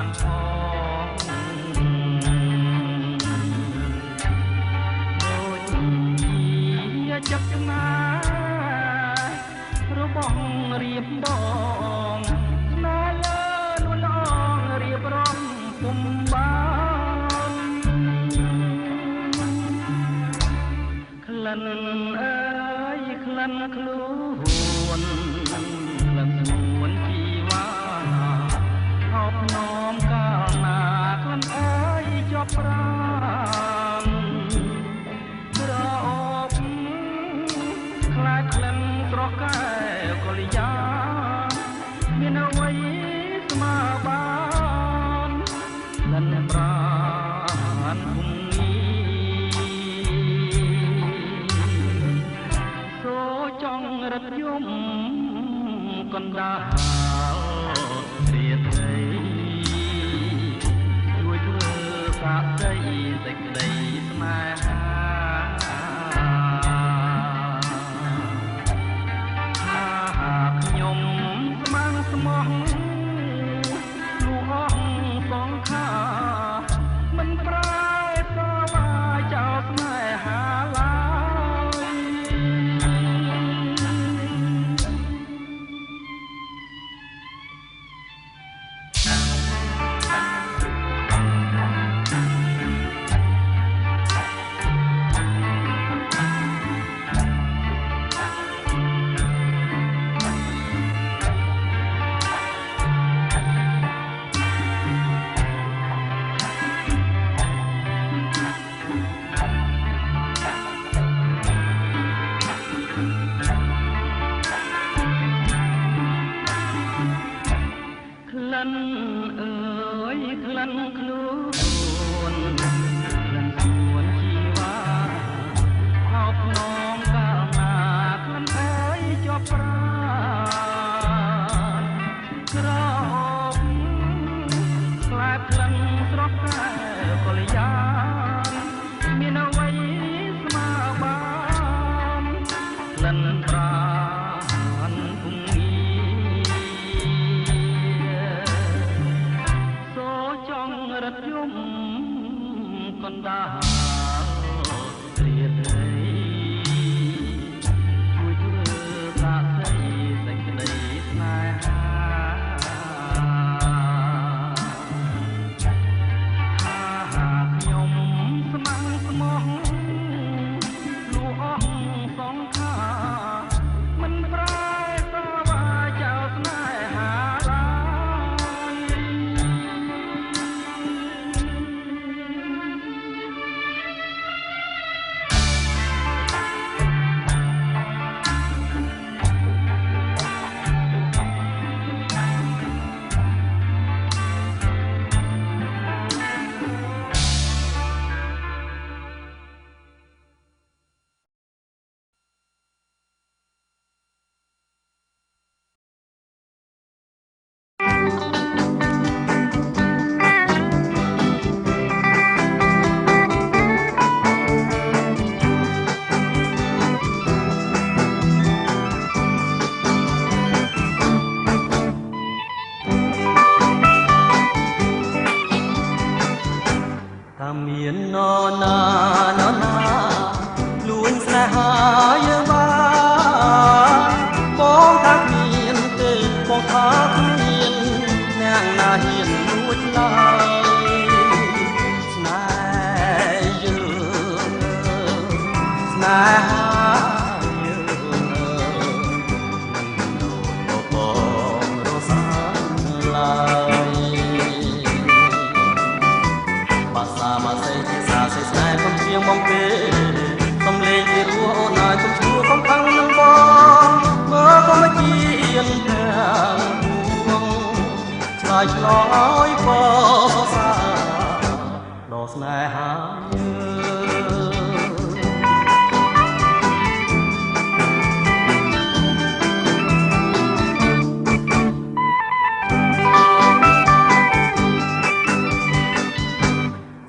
នផងដូចជាចិត្តស្នេហ៍របស់រៀបបងស្នេហ៍លើនួនអងរៀបរំពុំបានក្លិនអើយក្លិនខ្លួនក្លិននួនជីវ៉ាហោបនោមកាលណាក្លិនអើយជាប់ប្រាណក្រអូបខ្លាចក្លិនស្រស់កែវកលយាមានអ្វីស្មើបានក្លិនប្រាណគុំសូចង់រត់យំកណ្ដាលរាត្រីជួយធ្វើសាកសីសេចក្តីស្នេហាខ្ញុំស្មានស្មោះលូអងសងខាមិនប្រែប្រឡាយចោលស្នេហាឡើយក្លិនអើយក្លិនខ្លួនក្លិនខ្លួនជីវ៉ាហោបនោមកាលណាក្លិនអើយជាប់ប្រាណក្រអូបខ្លាចក្លិនស្រស់កែវកលយាមានអ្វីស្មើបានក្លិនប្រាណពុំចង់រត់យំកណ្ដាលរាត្រីជួយធ្វើសាកសីសេចក្តីស្នេហាខ្ញុំស្មងស្មោះលូអងសងខាមិនប្រែប្រវាចោលស្នេហាឡើយថាមាននរណាលួចស្នេហាយើងបានបងថាគ្មានទេបងថាគ្មានអ្នកណាហ៊ានលួចឡើយស្នេហ៍យើងស្នេហាយើងមិនដូចបងរសាឡើយបាសាមកសេជាសាសេស្នេហ៍ខ្ញុំជាងបងពេសំលេងពីរោះអូនហើយខ្ញុំឈ្មោះកំខឹងនឹងបងមើលក៏មកជាទាំងពួងឆ្លើយឆ្លងឲ្យបងសរសើរដល់ស្នេហា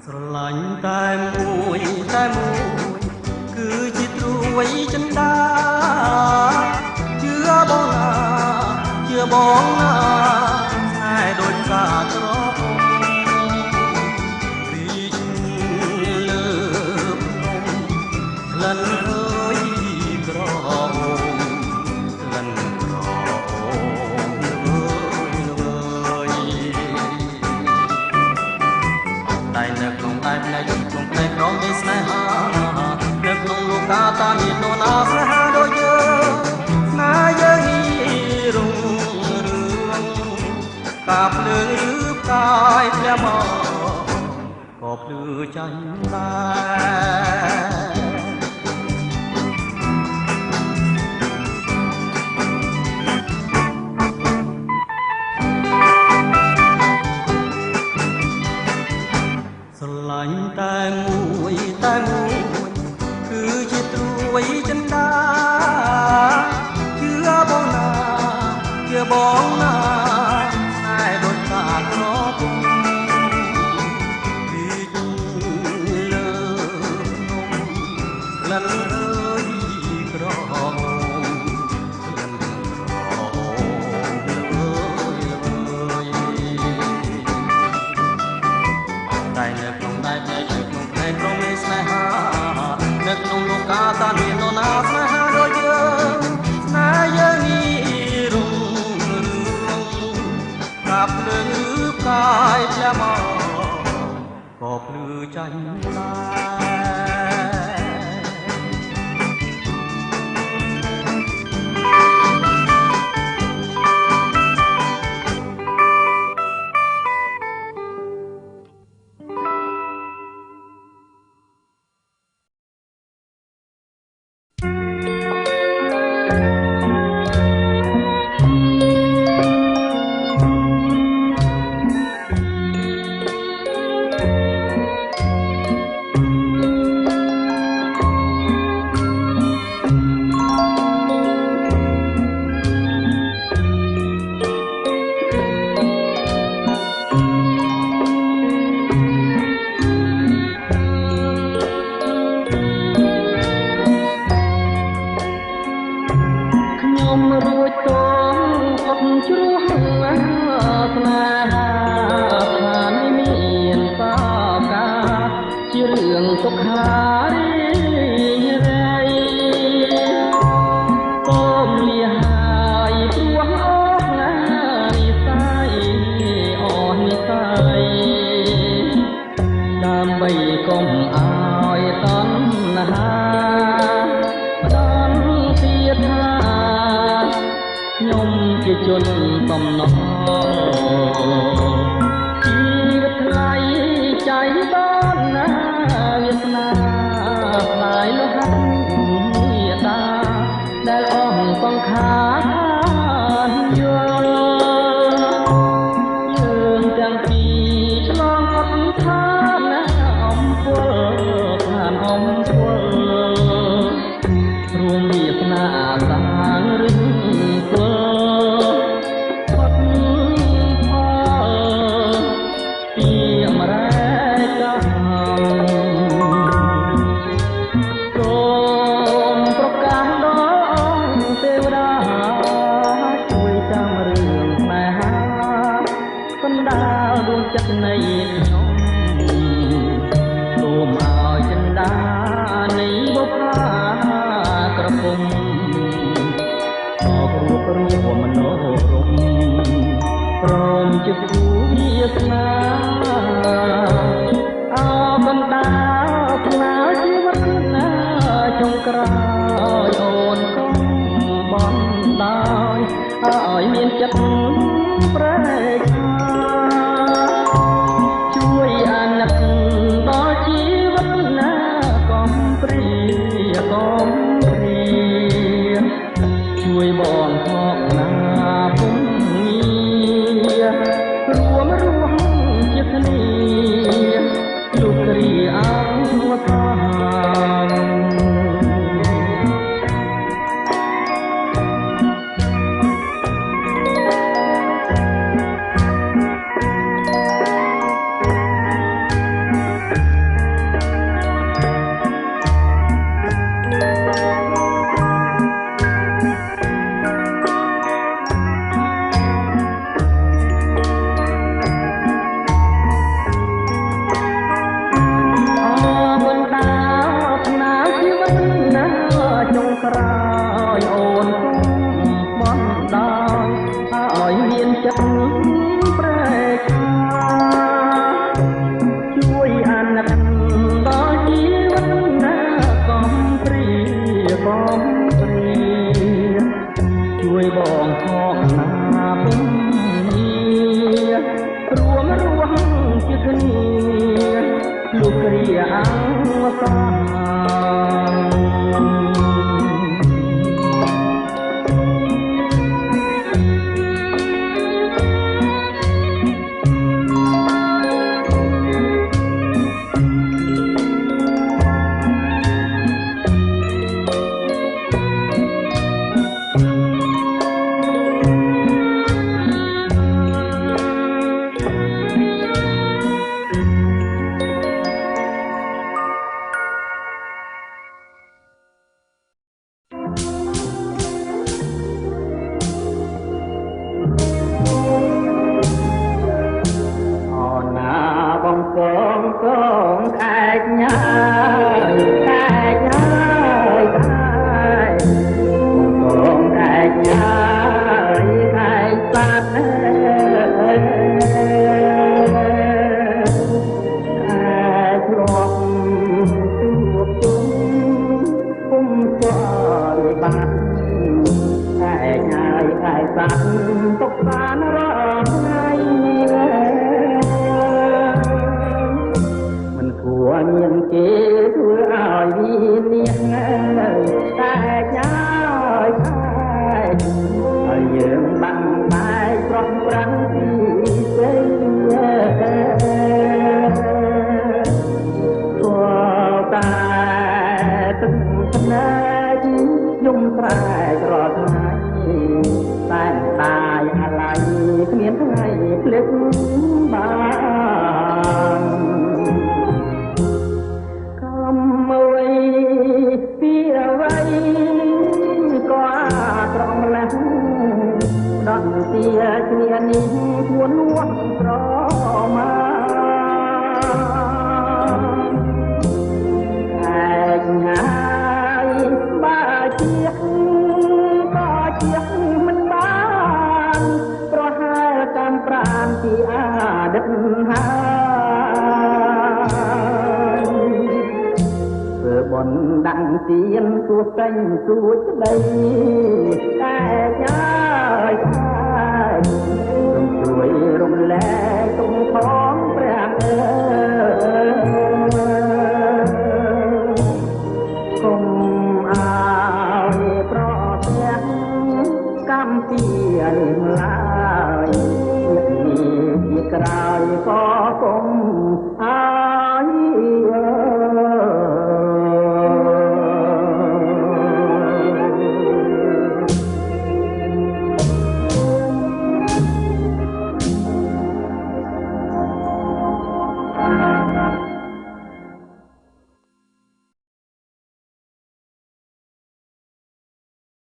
ស្រឡាញ់តែមួយគឺជាត្រួយចិន្តាជឿបងណាស្នេហ៍ដូចកាត្រក យធ្លាក់មកក៏ភ្លឺចាញ់ដែរស្រឡាញ់តែមួយគឺជាត្រួយចិន្តាជឿបងណាតែដូចតាក្រពុំពីលើនំលិនអើយក្រហមលិនក្រហមលើយតែនៅក្នុងដៃផ្នែកក្នុងផ្នែកក្នុងនៃស្នេហានៅក្នុងលោកកាតាមាននរណាស្នេហាដូចយើងស្នេហ៍យើងនេះរុងកាប់ភ្លើងឬផ្កាយផ្លែមកក៏ភ្លឺចាញ់ដែរជនបំណងជីវិតថ្លៃใจបានណាវាសនាផ្លាយលោហៈមេតាដែលអស់សង្ខារយល់យើងទាំងពីរឆ្លងអត់ថាណាអំពលខានអំពលរួមវាសនាសាងរឹងគល់ចិត្តនៃខ្ញុំទូមឲ្យចិន្តានៃបុព្វាក្រពុំអបរួបរួបមនោរមព្រមជាគូវាសនាអបណ្ដាផ្លាជីវិតណាចុងក្រោយអូនកុំបំដោយឲ្យមានចិត្តប្រែកជួយ ងជាគ្នាលុះគ្រាអវសា